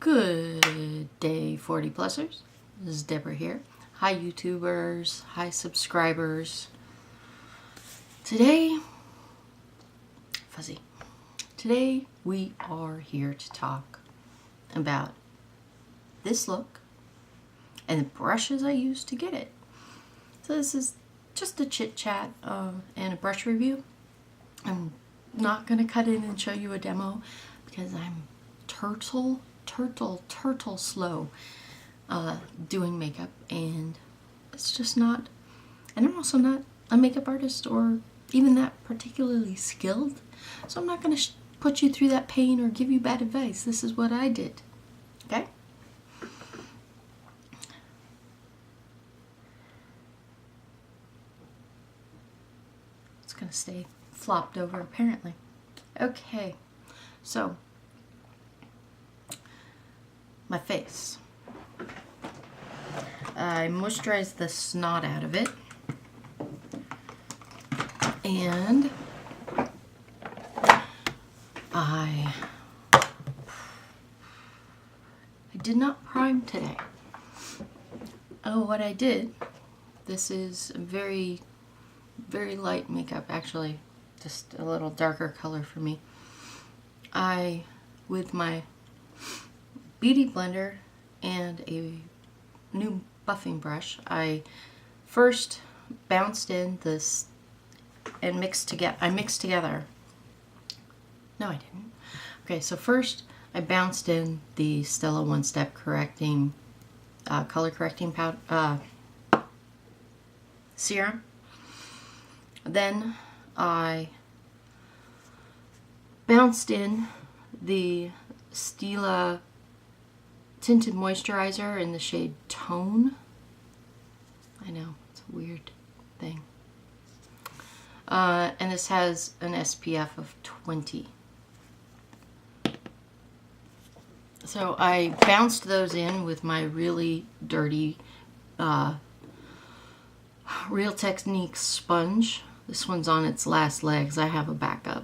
Good day, 40 plusers. This is Deborah here. Hi YouTubers, hi subscribers. Today we are here to talk about this look and the brushes I used to get it. So this is just a chit chat and a brush review. I'm not going to cut in and show you a demo because I'm turtle slow doing makeup, and it's just not, and I'm also not a makeup artist or even that particularly skilled, so I'm not going to put you through that pain or give you bad advice. This is what I did, okay? It's going to stay flopped over apparently. Okay, so my face. I moisturized the snot out of it, and I did not prime today. Oh, what I did, this is a very light makeup, actually, just a little darker color for me. With my Beauty blender and a new buffing brush, I first bounced in this and mixed together. No, I didn't. Okay, so first I bounced in the Stella One Step correcting color correcting powder serum. Then I bounced in the Stila tinted moisturizer in the shade Tone. I know, it's a weird thing. And this has an SPF of 20. So I bounced those in with my really dirty Real Techniques sponge. This one's on its last legs. I have a backup.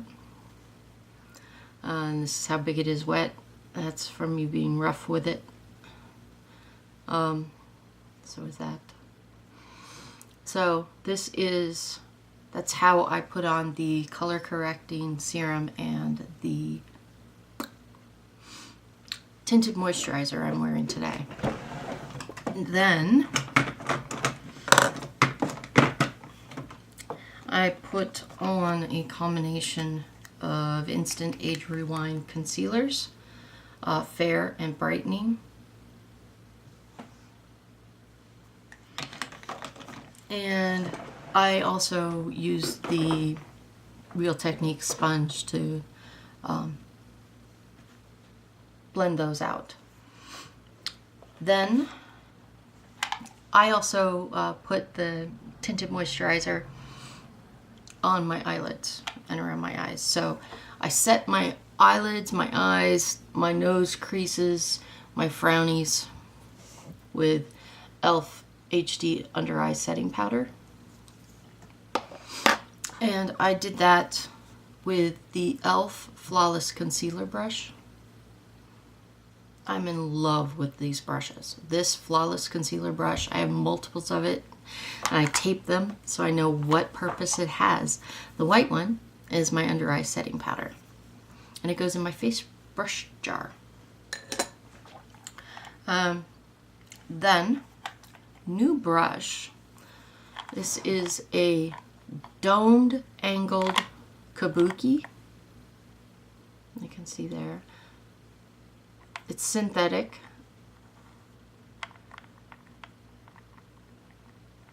And this is how big it is wet. That's from me being rough with it. So is that. So that's how I put on the color correcting serum and the tinted moisturizer I'm wearing today. And then I put on a combination of Instant Age Rewind concealers, Fair and Brightening. And I also used the Real Techniques sponge to blend those out. Then I also put the tinted moisturizer on my eyelids and around my eyes. So I set my eyelids, my eyes, my nose creases, my frownies with e.l.f. HD Under Eye Setting Powder. And I did that with the e.l.f. Flawless Concealer Brush. I'm in love with these brushes. This Flawless Concealer Brush, I have multiples of it, and I tape them so I know what purpose it has. The white one is my under eye setting powder, and it goes in my face brush jar. Then, new brush. This is a domed angled Kabuki. You can see there. It's synthetic.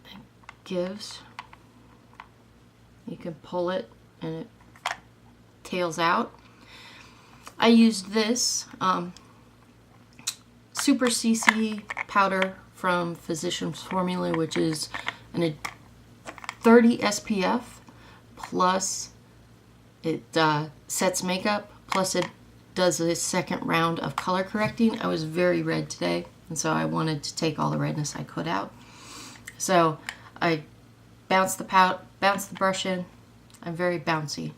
It gives. You can pull it and it tails out. I used this Super CC powder from Physicians Formula, which is a 30 SPF, plus it sets makeup, plus it does a second round of color correcting. I was very red today, and so I wanted to take all the redness I could out. So I bounce the brush in. I'm very bouncy.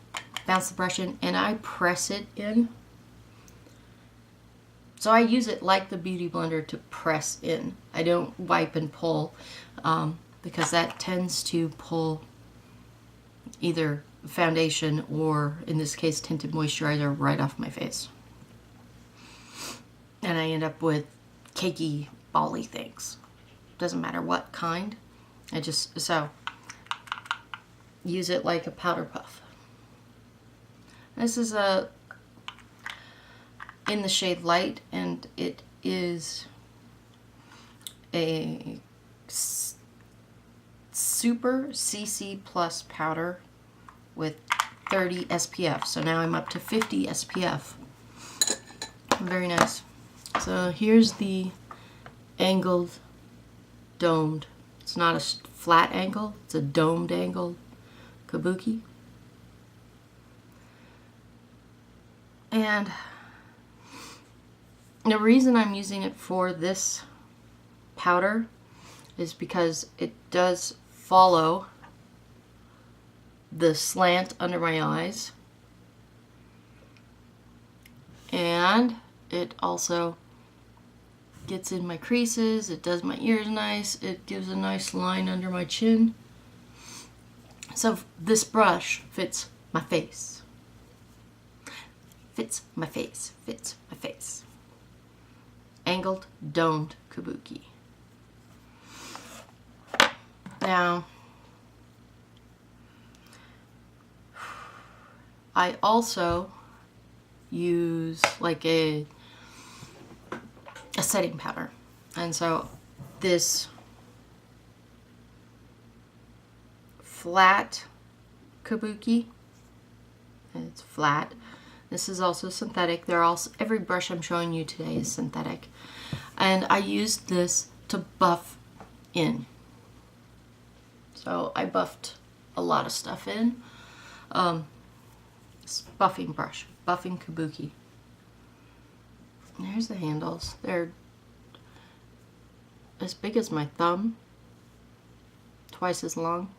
Bounce the brush in, and I press it in So I use it like the Beauty Blender to press in. I don't wipe and pull because that tends to pull either foundation or, in this case, tinted moisturizer right off my face. And I end up with cakey, bally things. Doesn't matter what kind. So use it like a powder puff. This is in the shade Light, and it is a super CC plus powder with 30 SPF. So now I'm up to 50 SPF. Very nice. So here's the angled, domed. It's not a flat angle, it's a domed angled Kabuki. And the reason I'm using it for this powder is because it does follow the slant under my eyes, and it also gets in my creases, it does my ears nice, it gives a nice line under my chin. So this brush fits my face. Fits my face, fits my face. Angled, domed Kabuki. Now, I also use like a setting powder, and so this flat Kabuki, and it's flat. This is also synthetic. They're also, every brush I'm showing you today is synthetic, and I used this to buff in. So I buffed a lot of stuff in. Buffing brush, buffing Kabuki. And here's the handles. They're as big as my thumb, twice as long.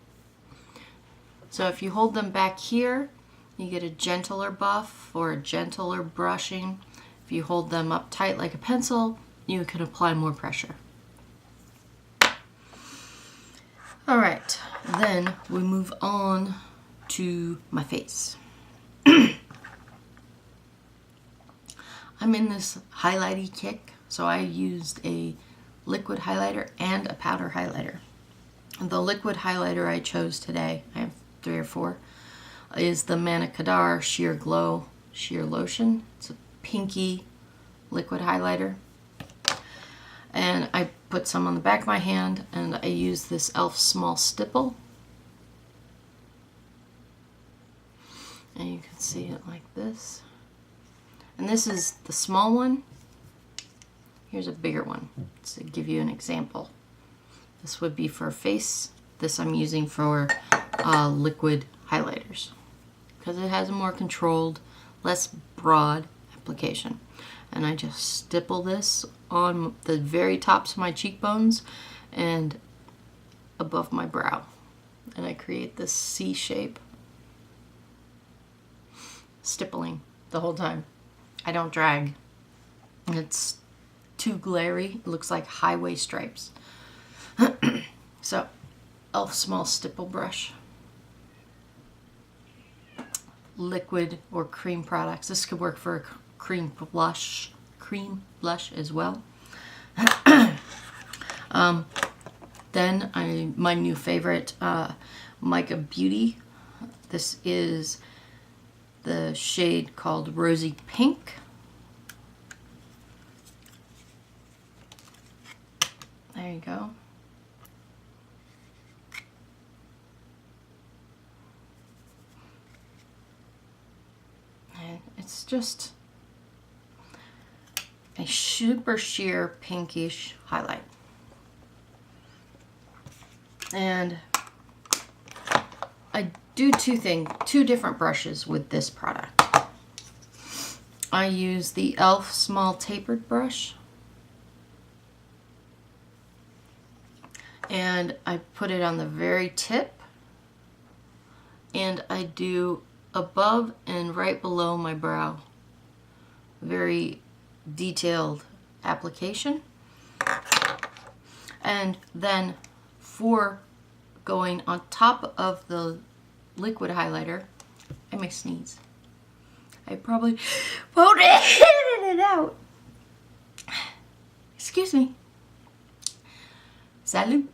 So if you hold them back here, you get a gentler buff or a gentler brushing. If you hold them up tight like a pencil, you can apply more pressure. All right, then we move on to my face. I'm in this highlighty kick, so I used a liquid highlighter and a powder highlighter. The liquid highlighter I chose today, I have 3 or 4, is the Manicadar Sheer Glow Sheer Lotion. It's a pinky liquid highlighter. And I put some on the back of my hand, and I use this e.l.f. small stipple. And you can see it like this. And this is the small one. Here's a bigger one to give you an example. This would be for face. This I'm using for liquid highlighters because it has a more controlled, less broad application. And I just stipple this on the very tops of my cheekbones and above my brow. And I create this C shape, stippling the whole time. I don't drag. It's too glary. It looks like highway stripes. So, e.l.f. small stipple brush. Liquid or cream products. This could work for a cream blush as well. Then my new favorite, Mica Beauty. This is the shade called Rosy Pink. There you go. And it's just a super sheer pinkish highlight. And I do two different brushes with this product. I use the e.l.f. small tapered brush, and I put it on the very tip, and I do above and right below my brow, very detailed application. And then for going on top of the liquid highlighter, I may sneeze. I probably won't edit it out. Excuse me. Salut.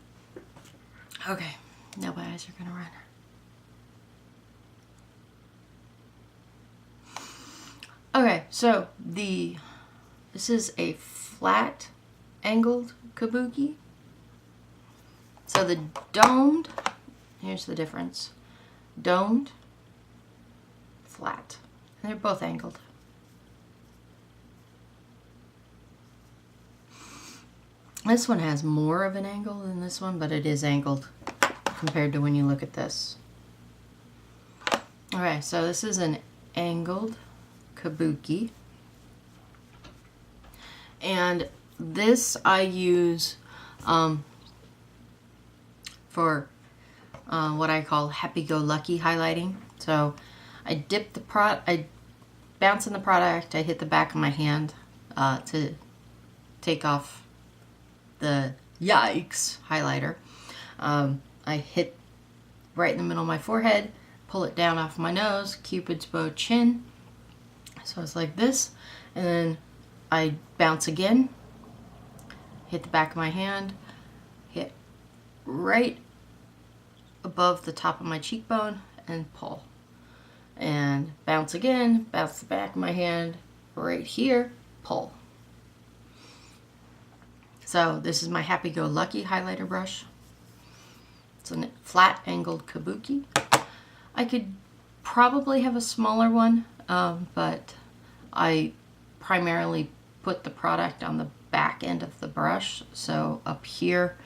Okay, now my eyes are gonna run. Okay, so this is a flat angled kabuki. So the domed, here's the difference. Domed, flat. And they're both angled. This one has more of an angle than this one, but it is angled compared to when you look at this. Okay, so this is an angled kabuki. And this I use for what I call happy-go-lucky highlighting. So I dip the I bounce in the product, I hit the back of my hand to take off the yikes highlighter. I hit right in the middle of my forehead, pull it down off my nose, Cupid's bow chin. So it's like this, and then I bounce again, hit the back of my hand, hit right above the top of my cheekbone, and pull. And bounce again, bounce the back of my hand, right here, pull. So this is my happy-go-lucky highlighter brush. It's a flat angled kabuki. I could probably have a smaller one, but I primarily put the product on the back end of the brush. So up here,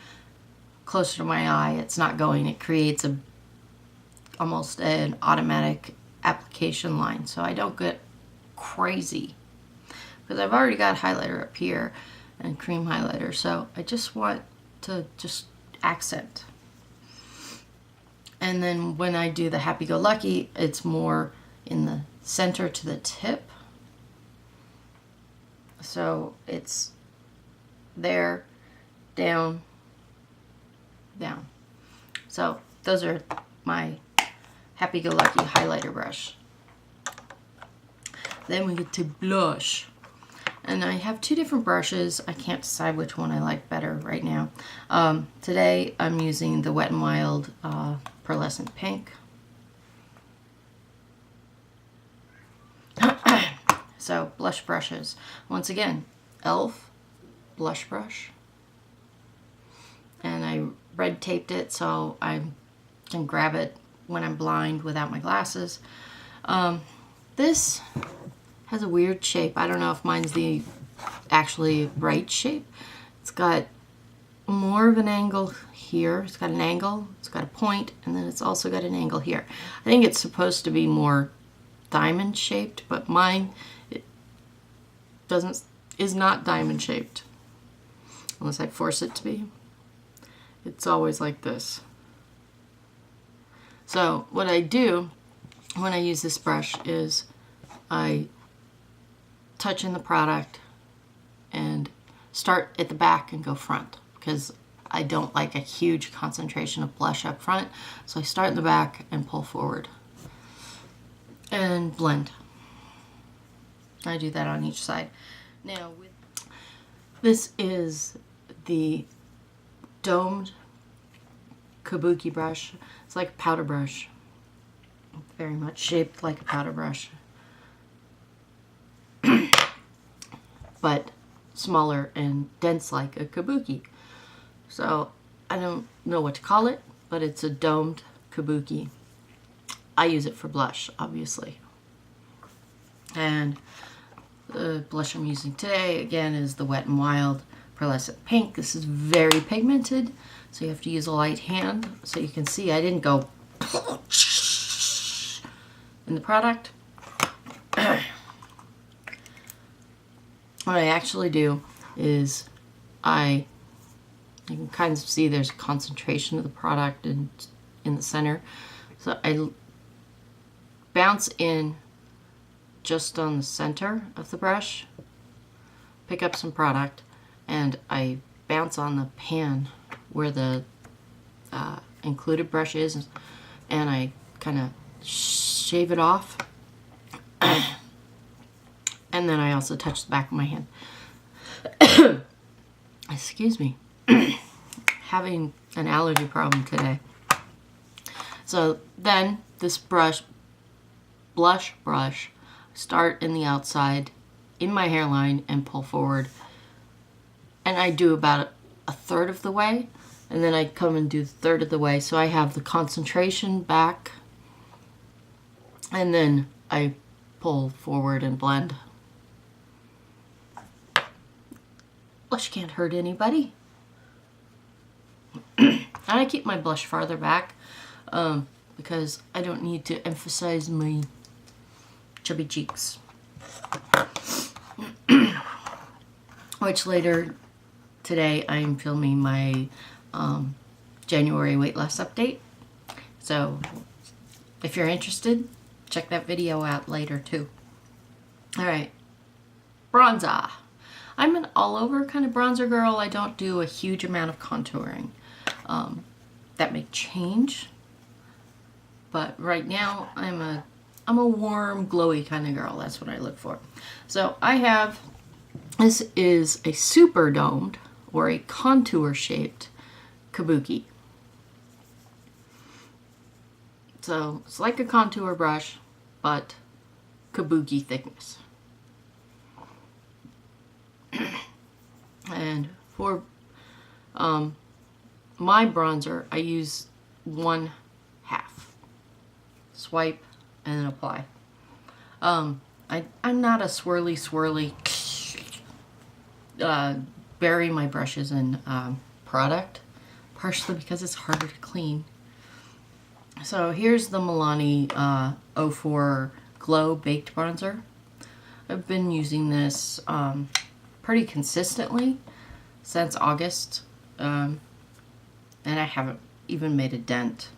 closer to my eye, it's not going. It creates almost an automatic application line. So I don't get crazy because I've already got highlighter up here and cream highlighter. So I just want to just accent. And then when I do the happy-go-lucky, it's more in the center to the tip. So it's there, down, down. So those are my happy-go-lucky highlighter brush. Then we get to blush. And I have two different brushes. I can't decide which one I like better right now. Today I'm using the Wet n Wild Pearlescent Pink. So blush brushes. Once again, e.l.f. blush brush. And I red taped it so I can grab it when I'm blind without my glasses. This has a weird shape. I don't know if mine's the actually right shape. It's got more of an angle here. It's got an angle, it's got a point, and then it's also got an angle here. I think it's supposed to be more diamond shaped, but mine is not diamond shaped unless I force it to be. It's always like this. So what I do when I use this brush is I touch in the product and start at the back and go front because I don't like a huge concentration of blush up front. So I start in the back and pull forward and blend. I do that on each side. Now this is the domed kabuki brush. It's like a powder brush, very much shaped like a powder brush, but smaller and dense like a kabuki. So I don't know what to call it, but it's a domed kabuki. I use it for blush, obviously. And the blush I'm using today, again, is the Wet n Wild Pearlescent Pink. This is very pigmented, so you have to use a light hand. So you can see I didn't go in the product. What I actually do is you can kind of see there's a concentration of the product in the center. So I bounce in just on the center of the brush pick up some product and I bounce on the pan where the included brush is, and I kind of shave it off. And then I also touch the back of my hand. Excuse me. Having an allergy problem today. So then this blush brush, start in the outside in my hairline and pull forward. And I do about a third of the way, and then I come and do the third of the way. So I have the concentration back, and then I pull forward and blend. Blush can't hurt anybody. And I keep my blush farther back because I don't need to emphasize my chubby cheeks. Which later today I am filming my January weight loss update. So if you're interested, check that video out later too. Alright, bronzer. I'm an all-over kind of bronzer girl. I don't do a huge amount of contouring. That may change, but right now I'm a warm, glowy kind of girl. That's what I look for. So I have, this is a super domed or a contour shaped Kabuki. So it's like a contour brush, but Kabuki thickness. And for my bronzer, I use 1/2. Swipe and then apply. I'm not a swirly bury my brushes in product, partially because it's harder to clean. So here's the Milani 04 Glow Baked Bronzer. I've been using this pretty consistently since August, and I haven't even made a dent.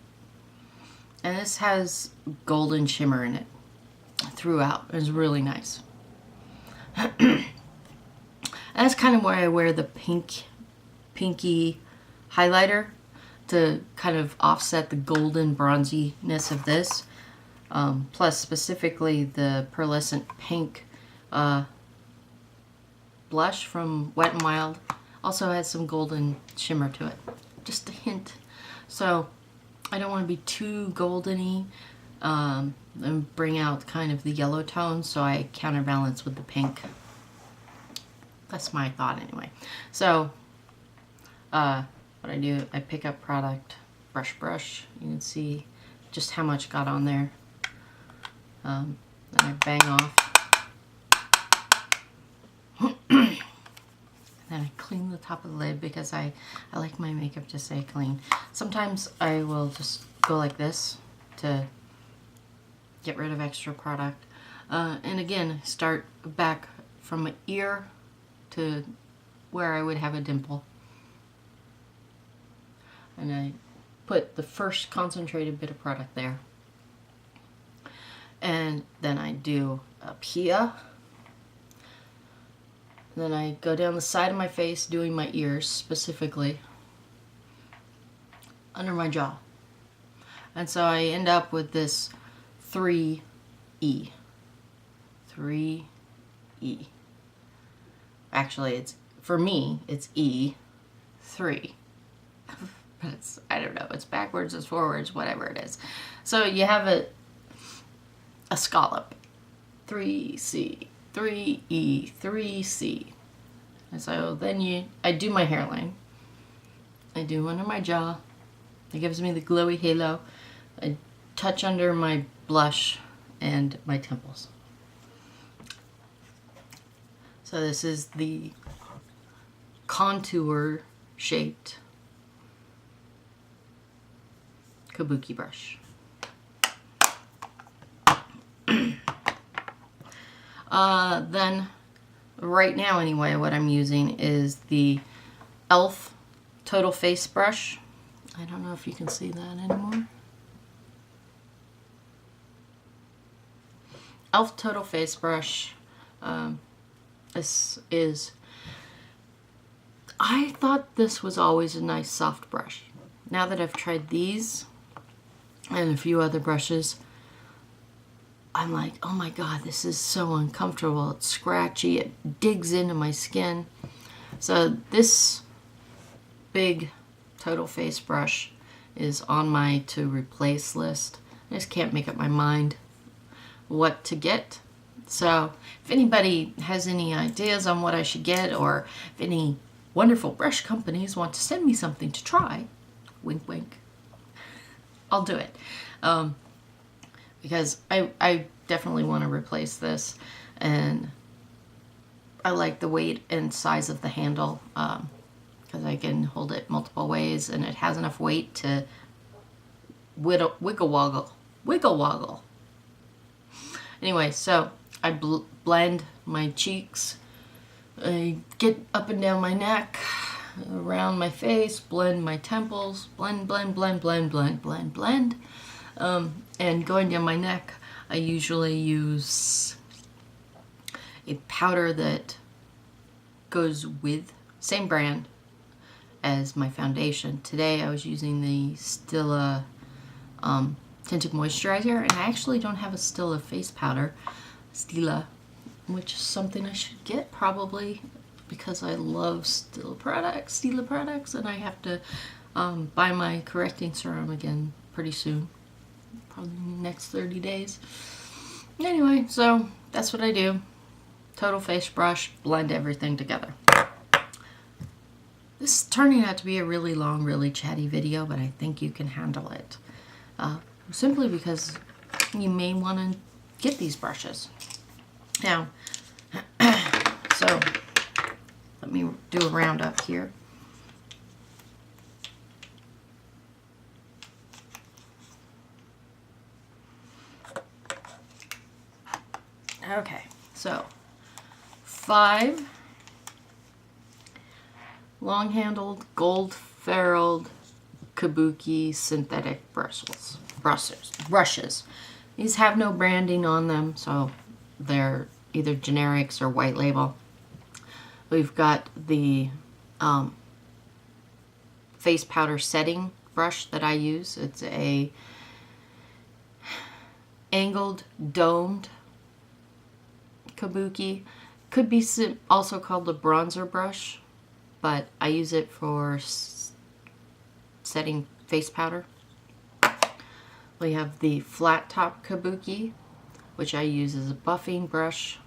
And this has golden shimmer in it throughout. It's really nice. And that's kind of why I wear the pinky highlighter, to kind of offset the golden bronziness of this. Plus specifically the pearlescent pink blush from Wet n Wild also has some golden shimmer to it. Just a hint. So I don't want to be too goldeny and bring out kind of the yellow tones, so I counterbalance with the pink. That's my thought anyway. So what I do, I pick up product, brush. You can see just how much got on there. Then I bang off. Then I clean the top of the lid because I like my makeup to stay clean. Sometimes I will just go like this to get rid of extra product. And again, start back from my ear to where I would have a dimple. And I put the first concentrated bit of product there. And then I do up here. Then I go down the side of my face, doing my ears specifically, under my jaw. And so I end up with this 3E. 3E. Actually, it's, for me, it's E3. But it's, I don't know, it's backwards, it's forwards, whatever it is. So you have a scallop. 3C. 3E, 3C. And so then I do my hairline. I do under my jaw. It gives me the glowy halo. I touch under my blush and my temples. So this is the contour shaped Kabuki brush. Then, right now anyway, what I'm using is the e.l.f. Total Face Brush. I don't know if you can see that anymore. e.l.f. Total Face Brush. This is I thought this was always a nice soft brush. Now that I've tried these and a few other brushes, I'm like, oh my God, this is so uncomfortable. It's scratchy, it digs into my skin. So this big Total Face brush is on my to replace list. I just can't make up my mind what to get. So if anybody has any ideas on what I should get, or if any wonderful brush companies want to send me something to try, wink wink, I'll do it. Because I definitely want to replace this, and I like the weight and size of the handle, because I can hold it multiple ways, and it has enough weight to wiggle woggle. Anyway, so I blend my cheeks, I get up and down my neck, around my face, blend my temples, blend. And going down my neck, I usually use a powder that goes with, same brand as my foundation. Today I was using the Stila tinted moisturizer, and I actually don't have a Stila face powder, which is something I should get probably, because I love Stila products, and I have to buy my correcting serum again pretty soon, probably in the next 30 days. Anyway, so that's what I do. Total Face brush, blend everything together. This is turning out to be a really long, really chatty video, but I think you can handle it. Simply because you may want to get these brushes. Now, so let me do a roundup here. Okay, so 5 long-handled, gold-ferruled Kabuki synthetic brushes. These have no branding on them, so they're either generics or white label. We've got the face powder setting brush that I use. It's a angled, domed Kabuki. Could be also called a bronzer brush, but I use it for setting face powder. We have the flat top Kabuki, which I use as a buffing brush.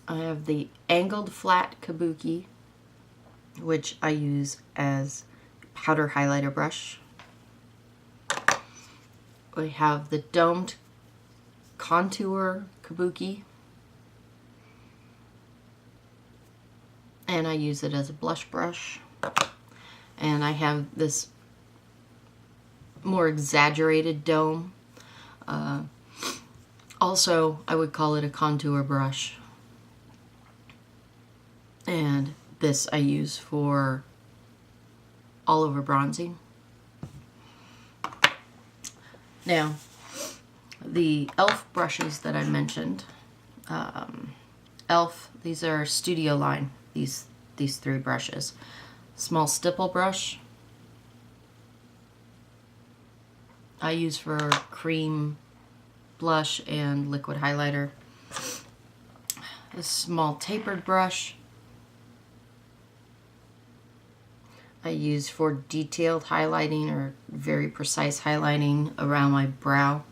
I have the angled flat Kabuki, which I use as powder highlighter brush. We have the domed contour Kabuki, and I use it as a blush brush. And I have this more exaggerated dome. Also, I would call it a contour brush. And this I use for all over bronzing. Now, the e.l.f. brushes that I mentioned, e.l.f., these are Studio line, these 3 brushes. Small stipple brush I use for cream blush and liquid highlighter. A small tapered brush I use for detailed highlighting or very precise highlighting around my brow.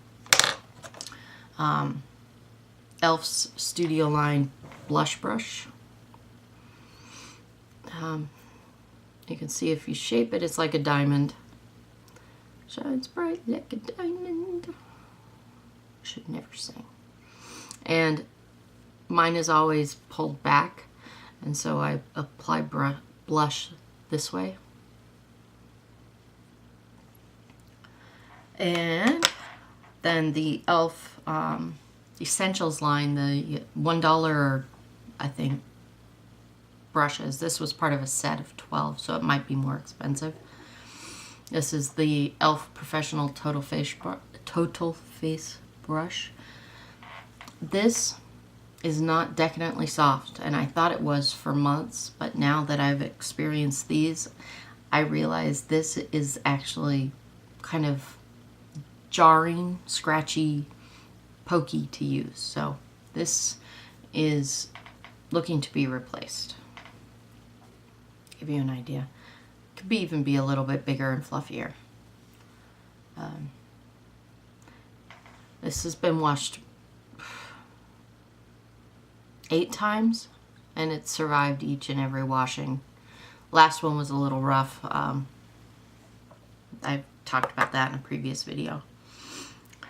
e.l.f.'s Studio line blush brush. You can see if you shape it, it's like a diamond. Shines bright like a diamond. Should never sing. And mine is always pulled back, and so I apply blush this way. And then the e.l.f. Essentials line, the $1, I think, brushes. This was part of a set of 12, so it might be more expensive. This is the e.l.f. Professional Total Face brush. This is not decadently soft, and I thought it was for months, but now that I've experienced these, I realize this is actually kind of jarring, scratchy, pokey to use. So this is looking to be replaced. Give you an idea. Could be even be a little bit bigger and fluffier. This has been washed 8 times, and it survived each and every washing. Last one was a little rough. I've talked about that in a previous video.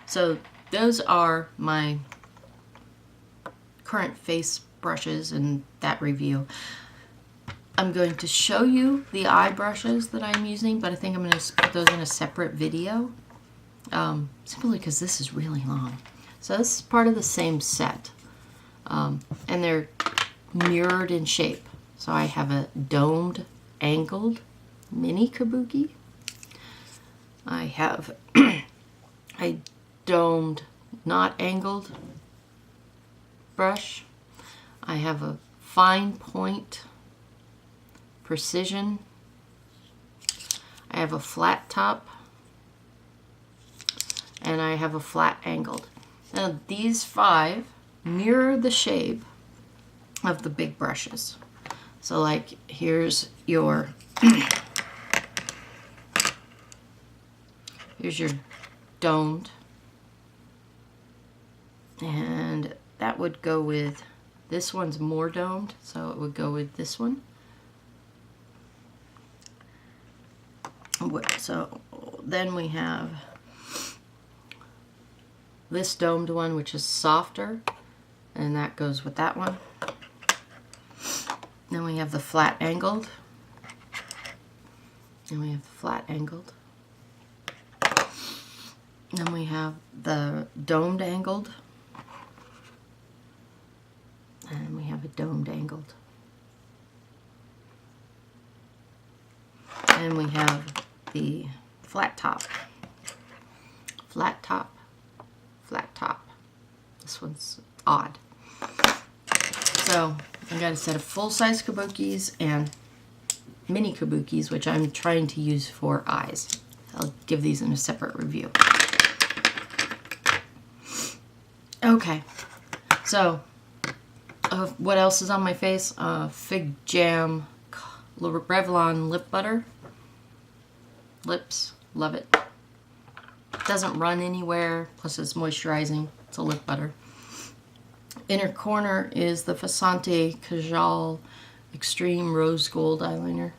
So those are my current face brushes in that review. I'm going to show you the eye brushes that I'm using, but I think I'm going to put those in a separate video, simply because this is really long. So this is part of the same set, and they're mirrored in shape. So I have a domed, angled mini Kabuki. I have a domed, not angled brush. I have a fine point precision. I have a flat top, and I have a flat angled. Now these 5 mirror the shape of the big brushes. So like here's your here's your domed, and that would go with, this one's more domed, so it would go with this one. So then we have this domed one, which is softer, and that goes with that one. Then we have the flat angled, and we have the flat angled. Then we have the domed angled, and we have a domed angled. And we have the flat top, flat top, flat top. This one's odd. So I got a set of full-size Kabukis and mini Kabukis, which I'm trying to use for eyes. I'll give these in a separate review. Okay, so what else is on my face? Fig Jam Revlon lip butter. Lips, love it. Doesn't run anywhere, plus it's moisturizing. It's a lip butter. Inner corner is the Fasante Kajal Extreme Rose Gold eyeliner.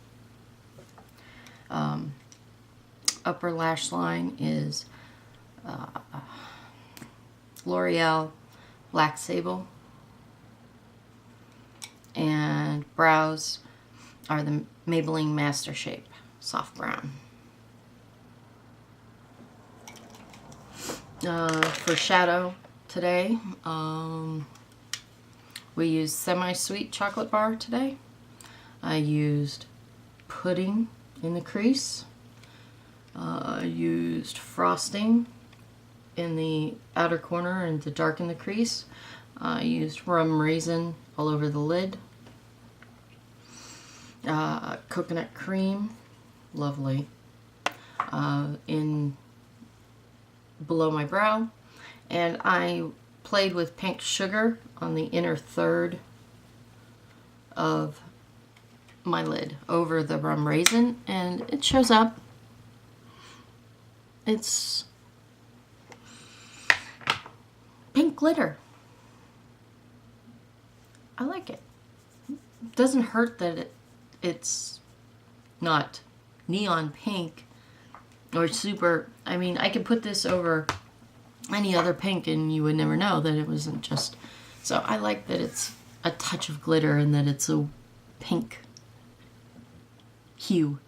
Upper lash line is L'Oreal Black Sable. And brows are the Maybelline Master Shape Soft Brown. For shadow today, we used semi-sweet chocolate bar today. I used pudding in the crease. I used frosting in the outer corner and to darken the crease. I used rum raisin all over the lid. Coconut cream, lovely, in below my brow, and I played with pink sugar on the inner third of my lid over the rum raisin, and it shows up. It's pink glitter. I like it. It doesn't hurt that it's not neon pink or super. I mean, I could put this over any other pink and you would never know that it wasn't just. So I like that it's a touch of glitter and that it's a pink hue.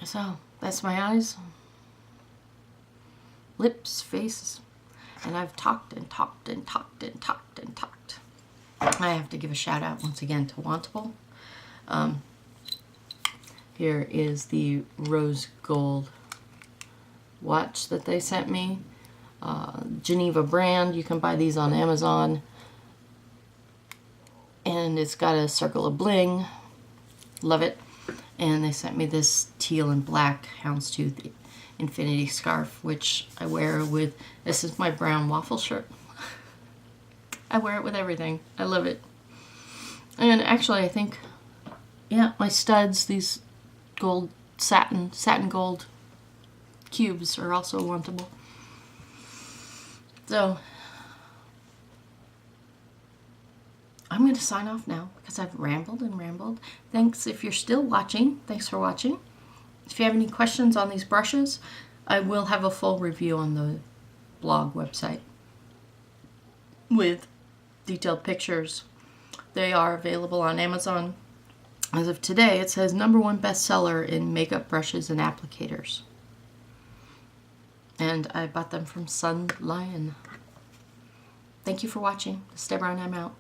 So that's my eyes, lips, face, and I've talked and talked and talked and talked and talked. I have to give a shout out once again to Wantable. Here is the rose gold watch that they sent me. Geneva brand. You can buy these on Amazon. And it's got a circle of bling. Love it. And they sent me this teal and black houndstooth infinity scarf, which I wear with, this is my brown waffle shirt. I wear it with everything. I love it. And actually, I think, yeah, my studs, these gold satin gold cubes are also wantable. So I'm going to sign off now because I've rambled and rambled. Thanks if you're still watching. Thanks for watching. If you have any questions on these brushes, I will have a full review on the blog website with detailed pictures. They are available on Amazon. As of today, it says #1 bestseller in makeup brushes and applicators. And I bought them from Sun Lion. Thank you for watching. This is Deborah and I'm out.